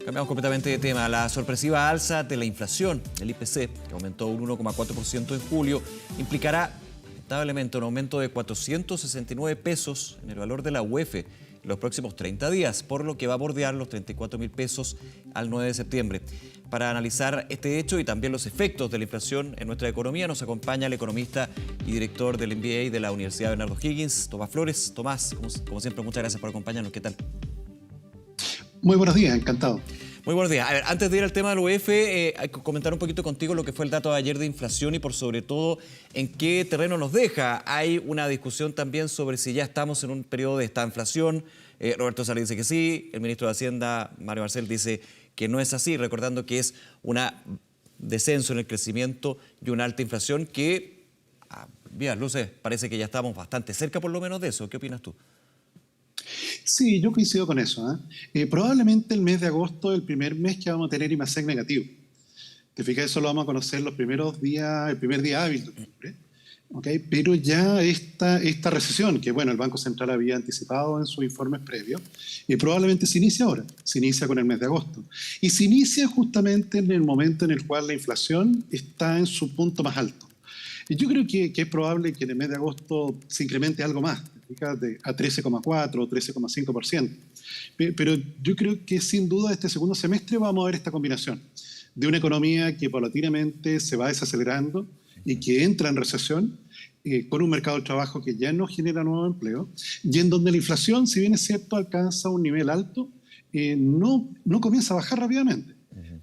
Cambiamos completamente de tema. La sorpresiva alza de la inflación, el IPC, que aumentó un 1,4% en julio, implicará lamentablemente un aumento de 469 pesos en el valor de la UEF en los próximos 30 días, por lo que va a bordear los 34.000 pesos al 9 de septiembre. Para analizar este hecho y también los efectos de la inflación en nuestra economía, nos acompaña el economista y director del MBA de la Universidad Bernardo Higgins, Tomás Flores. Tomás, como siempre, muchas gracias por acompañarnos. ¿Qué tal? Muy buenos días, encantado. Muy buenos días. A ver, antes de ir al tema del UEF, hay que comentar un poquito contigo lo que fue el dato de ayer de inflación y por sobre todo en qué terreno nos deja. Hay una discusión también sobre si ya estamos en un periodo de estanflación. Roberto Salles dice que sí, el ministro de Hacienda, Mario Marcel, dice que no es así, recordando que es un descenso en el crecimiento y una alta inflación que, a vías luces, parece que ya estamos bastante cerca por lo menos de eso. ¿Qué opinas tú? Sí, yo coincido con eso. Probablemente el mes de agosto es el primer mes que vamos a tener IMASEC negativo. Te fijas, eso lo vamos a conocer los primeros días, el primer día hábil de octubre. ¿Okay? Pero ya esta recesión, que bueno, el Banco Central había anticipado en sus informes previos, probablemente se inicia ahora, se inicia con el mes de agosto. Y se inicia justamente en el momento en el cual la inflación está en su punto más alto. Y yo creo que es probable que en el mes de agosto se incremente algo más, a 13,4 o 13,5%. Pero yo creo que sin duda este segundo semestre vamos a ver esta combinación de una economía que paulatinamente se va desacelerando y que entra en recesión, con un mercado de trabajo que ya no genera nuevo empleo, y en donde la inflación, si bien es cierto, alcanza un nivel alto, no comienza a bajar rápidamente.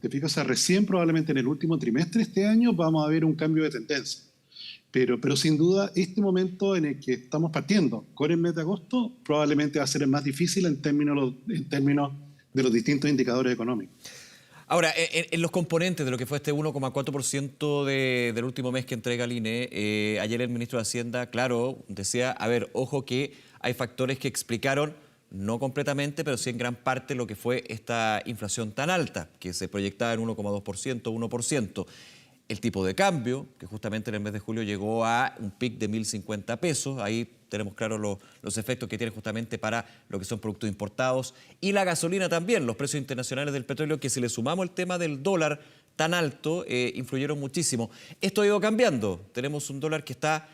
Te fijas, o sea, recién probablemente en el último trimestre de este año vamos a ver un cambio de tendencia. Pero sin duda, este momento en el que estamos partiendo con el mes de agosto probablemente va a ser el más difícil en términos de los distintos indicadores económicos. Ahora, en los componentes de lo que fue este 1,4% del último mes que entrega el INE, ayer el ministro de Hacienda, claro, decía, a ver, ojo que hay factores que explicaron, no completamente, pero sí en gran parte lo que fue esta inflación tan alta, que se proyectaba en 1,2%, 1%. El tipo de cambio, que justamente en el mes de julio llegó a un pic de 1.050 pesos. Ahí tenemos claros los efectos que tiene justamente para lo que son productos importados. Y la gasolina también, los precios internacionales del petróleo, que si le sumamos el tema del dólar tan alto, influyeron muchísimo. Esto ha ido cambiando. Tenemos un dólar que está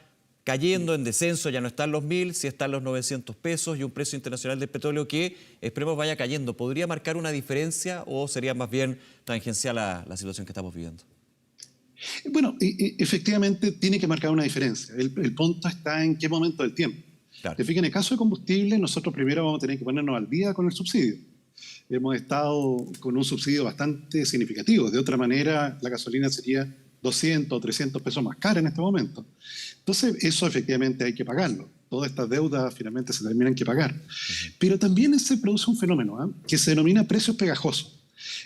cayendo en descenso, ya no está en los 1.000, sí está en los 900 pesos y un precio internacional del petróleo que esperemos vaya cayendo. ¿Podría marcar una diferencia o sería más bien tangencial la situación que estamos viviendo? Bueno, efectivamente tiene que marcar una diferencia. El punto está en qué momento del tiempo. Claro. Te fijas, en el caso de combustible, nosotros primero vamos a tener que ponernos al día con el subsidio. Hemos estado con un subsidio bastante significativo. De otra manera, la gasolina sería 200 o 300 pesos más cara en este momento. Entonces, eso efectivamente hay que pagarlo. Todas estas deudas finalmente se terminan que pagar. Pero también se produce un fenómeno que se denomina precios pegajosos.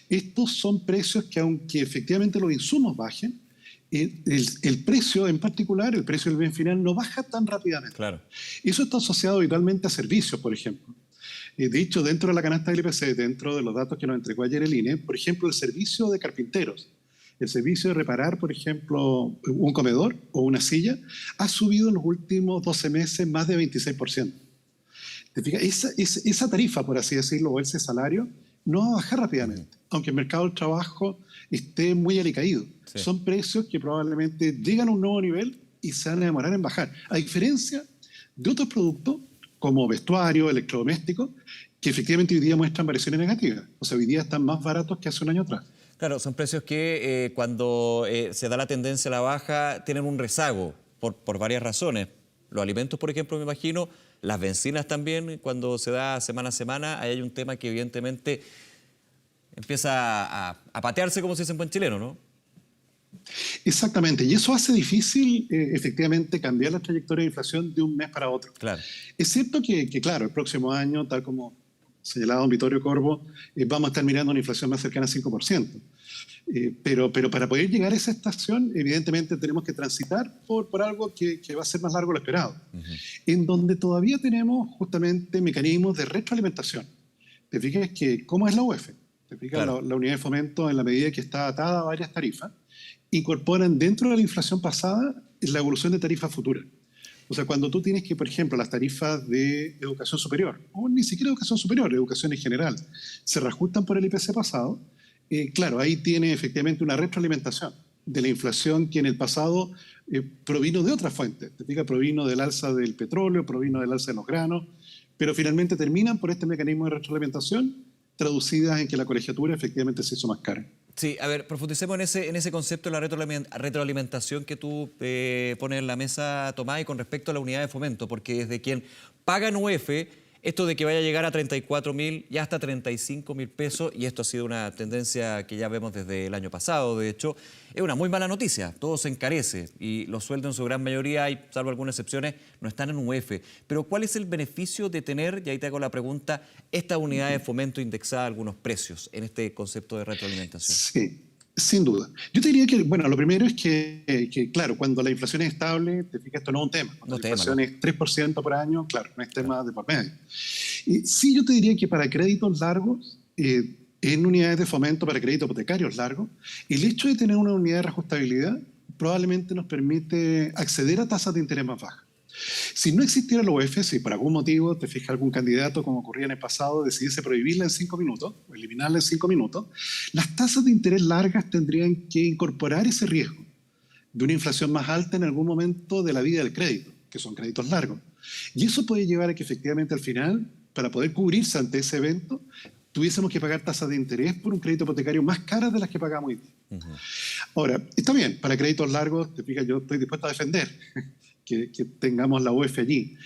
Estos son precios que, aunque efectivamente los insumos bajen, el precio en particular, el precio del bien final, no baja tan rápidamente. Claro. Eso está asociado habitualmente a servicios, por ejemplo. De hecho, dentro de la canasta del IPC, dentro de los datos que nos entregó ayer el INE, por ejemplo, el servicio de carpinteros, el servicio de reparar, por ejemplo, un comedor o una silla, ha subido en los últimos 12 meses más de 26%. ¿Te fijas? Esa tarifa, por así decirlo, o ese salario, no va a bajar rápidamente, aunque el mercado del trabajo esté muy alicaído. Sí. Son precios que probablemente llegan a un nuevo nivel y se van a demorar en bajar. A diferencia de otros productos, como vestuario, electrodomésticos, que efectivamente hoy día muestran variaciones negativas. O sea, hoy día están más baratos que hace un año atrás. Claro, son precios que cuando se da la tendencia a la baja tienen un rezago por varias razones. Los alimentos, por ejemplo, me imagino, las bencinas también, cuando se da semana a semana, ahí hay un tema que evidentemente empieza a patearse, como se dice en buen chileno, ¿no? Exactamente, y eso hace difícil efectivamente cambiar la trayectoria de inflación de un mes para otro. Claro. Es cierto que claro, el próximo año, tal como señalaba don Vittorio Corvo, vamos a estar mirando una inflación más cercana al 5%. Pero para poder llegar a esa estación, evidentemente tenemos que transitar por algo que va a ser más largo de lo esperado, en donde todavía tenemos justamente mecanismos de retroalimentación. Te fijas que, ¿cómo es la UEF? Te fijas, claro. La unidad de fomento, en la medida que está atada a varias tarifas, incorporan dentro de la inflación pasada la evolución de tarifas futuras. O sea, cuando tú tienes que, por ejemplo, las tarifas de educación superior, o ni siquiera educación superior, educación en general, se reajustan por el IPC pasado, claro, ahí tiene efectivamente una retroalimentación de la inflación que en el pasado provino de otras fuentes. Te fijas, provino del alza del petróleo, provino del alza de los granos, pero finalmente terminan por este mecanismo de retroalimentación traducidas en que la colegiatura efectivamente se hizo más cara. Sí, a ver, profundicemos en ese concepto de la retroalimentación que tú pones en la mesa, Tomás, y con respecto a la unidad de fomento, porque desde quien paga en UF, esto de que vaya a llegar a 34.000 y hasta 35.000 pesos, y esto ha sido una tendencia que ya vemos desde el año pasado, de hecho, es una muy mala noticia, todo se encarece y los sueldos en su gran mayoría, y salvo algunas excepciones, no están en UF. Pero ¿cuál es el beneficio de tener, y ahí te hago la pregunta, esta unidad de fomento indexada a algunos precios en este concepto de retroalimentación? Sí, sin duda. Yo te diría que, bueno, lo primero es que, claro, cuando la inflación es estable, te fijas, esto no es un tema. Cuando No la tema, inflación ¿no? es 3% por año, claro, no es tema de por medio. Y sí, yo te diría que para créditos largos, en unidades de fomento para créditos hipotecarios largos, el hecho de tener una unidad de reajustabilidad probablemente nos permite acceder a tasas de interés más bajas. Si no existiera la UEF, si por algún motivo te fijas algún candidato, como ocurría en el pasado, decidiese prohibirla en 5 minutos o eliminarla en 5 minutos, las tasas de interés largas tendrían que incorporar ese riesgo de una inflación más alta en algún momento de la vida del crédito, que son créditos largos. Y eso puede llevar a que efectivamente al final, para poder cubrirse ante ese evento, tuviésemos que pagar tasas de interés por un crédito hipotecario más caras de las que pagamos hoy día. Ahora, está bien, para créditos largos, te fijas, yo estoy dispuesto a defender que tengamos la UEF allí.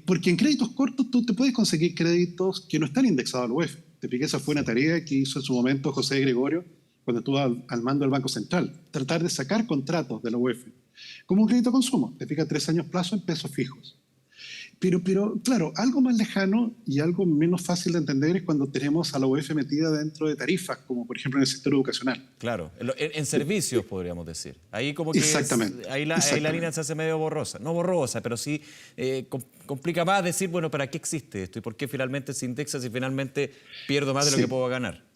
Porque en créditos cortos tú te puedes conseguir créditos que no están indexados a la UEF. Te fijas, esa fue una tarea que hizo en su momento José Gregorio cuando estuvo al mando del Banco Central. Tratar de sacar contratos de la UEF como un crédito a consumo. Te fijas, 3 años plazo en pesos fijos. Pero, claro, algo más lejano y algo menos fácil de entender es cuando tenemos a la UEF metida dentro de tarifas, como por ejemplo en el sector educacional. Claro, en servicios podríamos decir. Ahí como que Exactamente. ahí la línea se hace medio borrosa. No borrosa, pero sí complica más decir, bueno, ¿para qué existe esto? ¿Y por qué finalmente se indexa si finalmente pierdo más de lo que puedo ganar?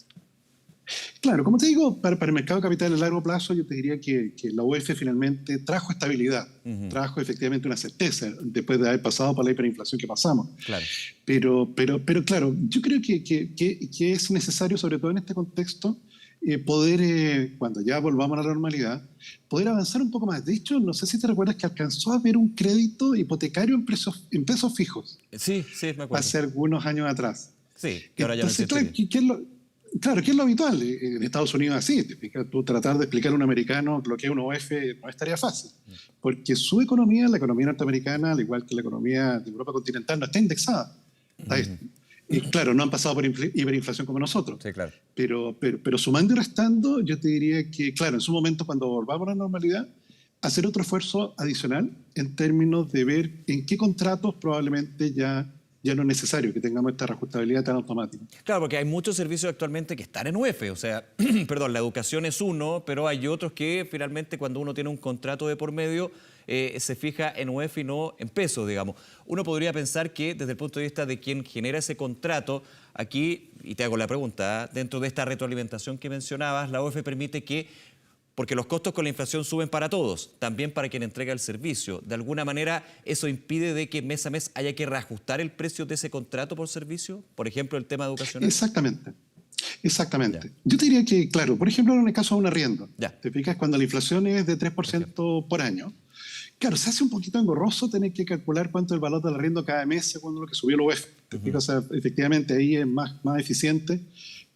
Claro, como te digo, para el mercado de capital a largo plazo, yo te diría que la UEF finalmente trajo estabilidad, trajo efectivamente una certeza, después de haber pasado por la hiperinflación que pasamos. Claro. Pero claro, yo creo que es necesario, sobre todo en este contexto, poder, cuando ya volvamos a la normalidad, poder avanzar un poco más. De hecho, no sé si te recuerdas que alcanzó a haber un crédito hipotecario en pesos fijos Sí, me acuerdo. hace algunos años atrás. Sí, que ahora ya no Entonces, existe. claro, ¿qué es lo habitual? En Estados Unidos así. Tú tratar de explicar a un americano lo que es una UEF no es tarea fácil, porque su economía, la economía norteamericana, al igual que la economía de Europa continental, no está indexada. Y claro, no han pasado por hiperinflación como nosotros. Sí, claro. Pero sumando y restando, yo te diría que, claro, en su momento, cuando volvamos a la normalidad, hacer otro esfuerzo adicional en términos de ver en qué contratos probablemente ya no es necesario que tengamos esta reajustabilidad tan automática. Claro, porque hay muchos servicios actualmente que están en UEF, o sea, perdón, la educación es uno, pero hay otros que finalmente cuando uno tiene un contrato de por medio se fija en UEF y no en pesos, digamos. Uno podría pensar que desde el punto de vista de quien genera ese contrato, aquí, y te hago la pregunta, dentro de esta retroalimentación que mencionabas, la UEF permite que, porque los costos con la inflación suben para todos, también para quien entrega el servicio. De alguna manera, ¿eso impide de que mes a mes haya que reajustar el precio de ese contrato por servicio? Por ejemplo, el tema educacional. Exactamente. Ya. Yo te diría que, claro, por ejemplo, en el caso de un arriendo, Ya. te fijas cuando la inflación es de 3% por año. Claro, se hace un poquito engorroso tener que calcular cuánto es el valor del arriendo cada mes según lo que subió la UEF. ¿Te fijas? O sea, efectivamente ahí es más eficiente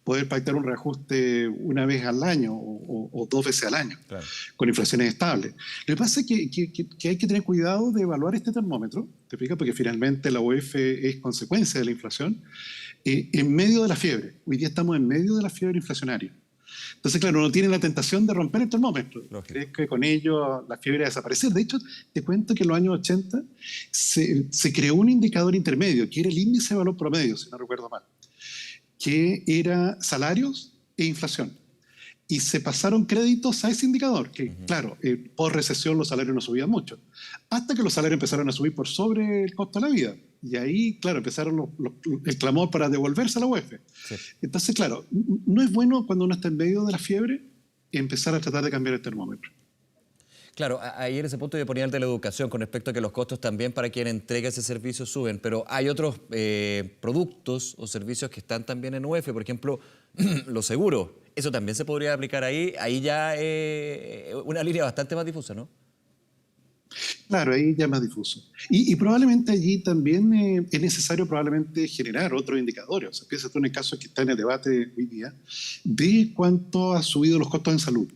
poder pactar un reajuste una vez al año o 2 veces al año, Claro. con inflaciones estables. Lo que pasa es que hay que tener cuidado de evaluar este termómetro, ¿te fijas? Porque finalmente la UEF es consecuencia de la inflación, en medio de la fiebre. Hoy día estamos en medio de la fiebre inflacionaria. Entonces, claro, uno tiene la tentación de romper el termómetro. Crees que con ello la fiebre va a desaparecer. De hecho, te cuento que en los años 80 se creó un indicador intermedio, que era el índice de valor promedio, si no recuerdo mal, que era salarios e inflación. Y se pasaron créditos a ese indicador, que claro, por recesión los salarios no subían mucho, hasta que los salarios empezaron a subir por sobre el costo de la vida. Y ahí, claro, empezaron el clamor para devolverse a la UEF. Sí. Entonces, claro, no es bueno cuando uno está en medio de la fiebre empezar a tratar de cambiar el termómetro. Claro, ayer ese punto yo ponía el de la educación con respecto a que los costos también para quien entrega ese servicio suben, pero hay otros productos o servicios que están también en UF, por ejemplo, los seguros. Eso también se podría aplicar ahí ya una línea bastante más difusa, ¿no? Claro, ahí ya es más difuso. Y probablemente allí también es necesario probablemente generar otros indicadores. O sea, piensa tú en el caso que está en el debate hoy día, de cuánto han subido los costos en salud,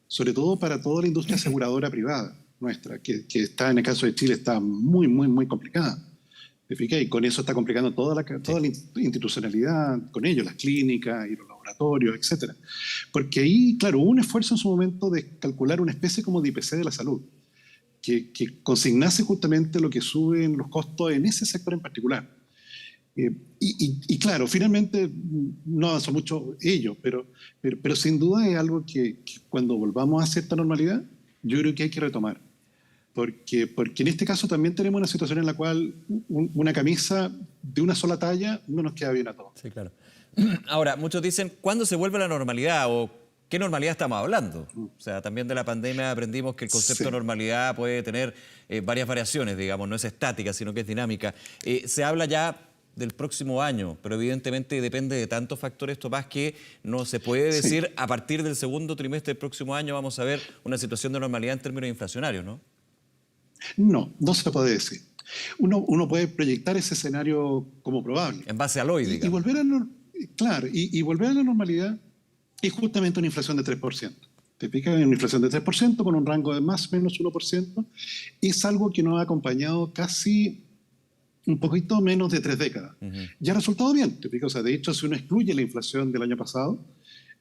sobre todo para toda la industria aseguradora privada nuestra, que está en el caso de Chile está muy, muy, muy complicada. ¿Te fijas? Y con eso está complicando toda la institucionalidad, con ello, las clínicas y los laboratorios, etcétera. Porque ahí, claro, hubo un esfuerzo en su momento de calcular una especie como de IPC de la salud, que consignase justamente lo que suben los costos en ese sector en particular. Y claro, finalmente no avanzó mucho ello, pero sin duda es algo que cuando volvamos a cierta normalidad, yo creo que hay que retomar. Porque en este caso también tenemos una situación en la cual una camisa de una sola talla no nos queda bien a todos. Sí, claro. Ahora, muchos dicen, ¿cuándo se vuelve a la normalidad o qué normalidad estamos hablando? O sea, también de la pandemia aprendimos que el concepto de Sí. normalidad puede tener varias variaciones, digamos, no es estática, sino que es dinámica. Se habla ya del próximo año, pero evidentemente depende de tantos factores, Tomás, que no se puede Sí. decir a partir del segundo trimestre del próximo año vamos a ver una situación de normalidad en términos inflacionarios, ¿no? No, no se puede decir. Uno puede proyectar ese escenario como probable. En base al hoy, Y digamos. volver a, claro, y volver a la normalidad es justamente una inflación de 3%. Te pica una inflación de 3% con un rango de más o menos 1%. Es algo que nos ha acompañado casi un poquito menos de 3 décadas. Ya ha resultado bien, te pica. O sea, de hecho, si uno excluye la inflación del año pasado,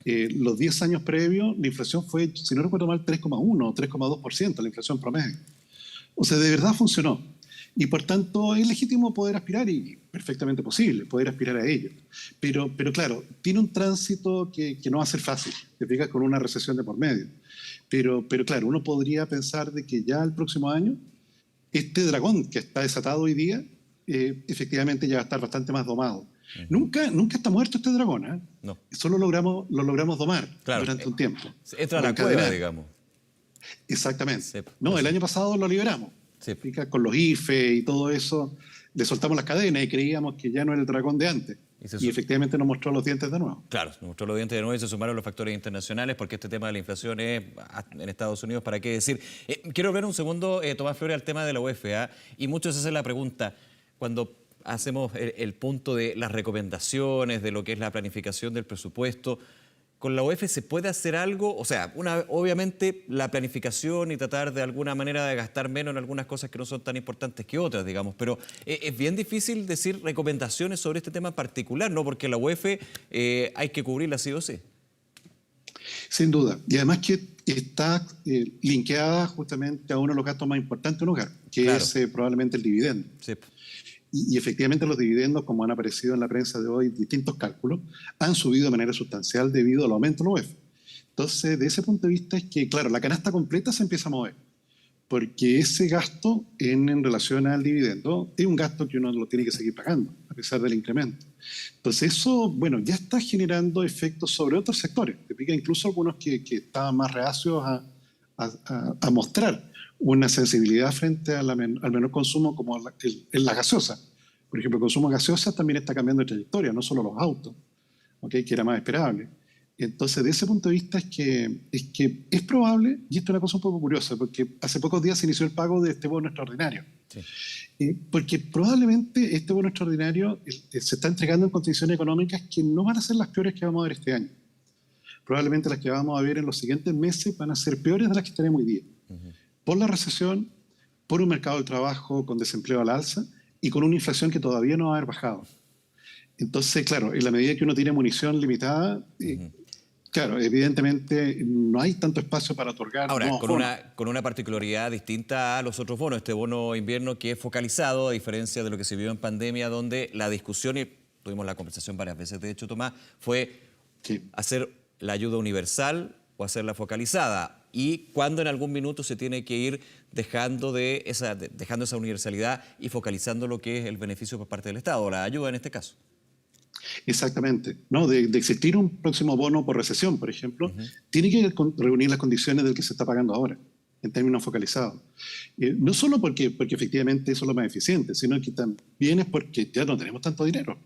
los 10 años previos, la inflación fue, si no recuerdo mal, 3,1 o 3,2%, la inflación promedio. O sea, de verdad funcionó. Y por tanto, es legítimo poder aspirar y perfectamente posible poder aspirar a ello. Pero claro, tiene un tránsito que no va a ser fácil, te fijas, con una recesión de por medio. Pero claro, uno podría pensar de que ya el próximo año, este dragón que está desatado hoy día, efectivamente ya va a estar bastante más domado. Nunca está muerto este dragón, ¿eh? No, Solo lo logramos domar claro. durante un tiempo. Entra a O la cueva, encadenar. digamos. Exactamente. Sí, No, el eso. año pasado lo liberamos. Sí. ¿Fica? Con los IFE y todo eso, le soltamos las cadenas y creíamos que ya no era el dragón de antes. Y efectivamente nos mostró los dientes de nuevo. Claro, nos mostró los dientes de nuevo y se sumaron los factores internacionales porque este tema de la inflación es en Estados Unidos, ¿para qué decir? Quiero ver un segundo, Tomás Flores, al tema de la UFA y muchos hacen la pregunta, cuando hacemos el punto de las recomendaciones, de lo que es la planificación del presupuesto, ¿con la UEF se puede hacer algo? O sea, obviamente la planificación y tratar de alguna manera de gastar menos en algunas cosas que no son tan importantes que otras, digamos, pero es bien difícil decir recomendaciones sobre este tema en particular, ¿no? Porque la UEF hay que cubrirla sí o sí. Sin duda. Y además que está linkeada justamente a uno de los gastos más importantes de un hogar, que Claro. es probablemente el dividendo. Sí. Y efectivamente los dividendos, como han aparecido en la prensa de hoy, distintos cálculos, han subido de manera sustancial debido al aumento de la UEF. Entonces, de ese punto de vista es que, claro, la canasta completa se empieza a mover, porque ese gasto en relación al dividendo es un gasto que uno lo tiene que seguir pagando, a pesar del incremento. Entonces, eso, bueno, ya está generando efectos sobre otros sectores. Te pica incluso algunos que estaban más reacios a mostrar una sensibilidad frente a al menor consumo como la gaseosa. Por ejemplo, el consumo de gaseosa también está cambiando de trayectoria, no solo los autos, ¿okay? Que era más esperable. Entonces, de ese punto de vista es probable, y esto es una cosa un poco curiosa, porque hace pocos días se inició el pago de este bono extraordinario. Sí. Porque probablemente este bono extraordinario se está entregando en condiciones económicas que no van a ser las peores que vamos a ver este año. Probablemente las que vamos a ver en los siguientes meses van a ser peores de las que tenemos hoy día. Por la recesión, por un mercado del trabajo con desempleo al alza y con una inflación que todavía no va a haber bajado. Entonces, claro, en la medida que uno tiene munición limitada, claro, evidentemente no hay tanto espacio para otorgar. Ahora, nuevos con bonos. con una particularidad distinta a los otros bonos, este bono invierno que es focalizado, a diferencia de lo que se vio en pandemia, donde la discusión, y tuvimos la conversación varias veces, de hecho, Tomás, fue Sí. hacer la ayuda universal o hacerla focalizada. Y cuando en algún minuto se tiene que ir dejando esa universalidad y focalizando lo que es el beneficio por parte del Estado, la ayuda en este caso. Exactamente. No, de existir un próximo bono por recesión, por ejemplo, tiene que reunir las condiciones del que se está pagando ahora. en términos focalizados. No solo porque efectivamente eso es lo más eficiente, sino que también es porque ya no tenemos tanto dinero.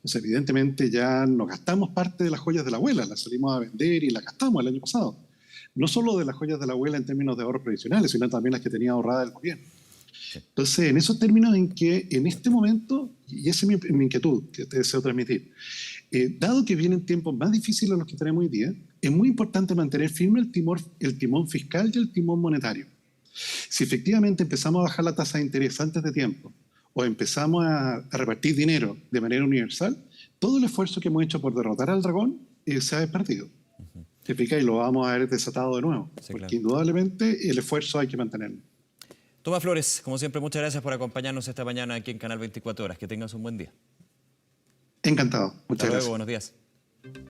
O sea, evidentemente ya nos gastamos parte de las joyas de la abuela, las salimos a vender y las gastamos el año pasado. No solo de las joyas de la abuela en términos de ahorros previsionales, sino también las que tenía ahorrada el gobierno. Entonces, en esos términos en que en este momento, y esa es mi inquietud que te deseo transmitir, dado que vienen tiempos más difíciles a los que tenemos hoy día, es muy importante mantener firme el timón fiscal y el timón monetario. Si efectivamente empezamos a bajar la tasa de interés antes de tiempo o empezamos a repartir dinero de manera universal, todo el esfuerzo que hemos hecho por derrotar al dragón se ha perdido. ¿Te fijas? Y lo vamos a ver desatado de nuevo, Sí, porque claro. indudablemente el esfuerzo hay que mantenerlo. Tomás Flores, como siempre, muchas gracias por acompañarnos esta mañana aquí en Canal 24 Horas. Que tengas un buen día. Encantado. Hasta Muchas luego, gracias. buenos días.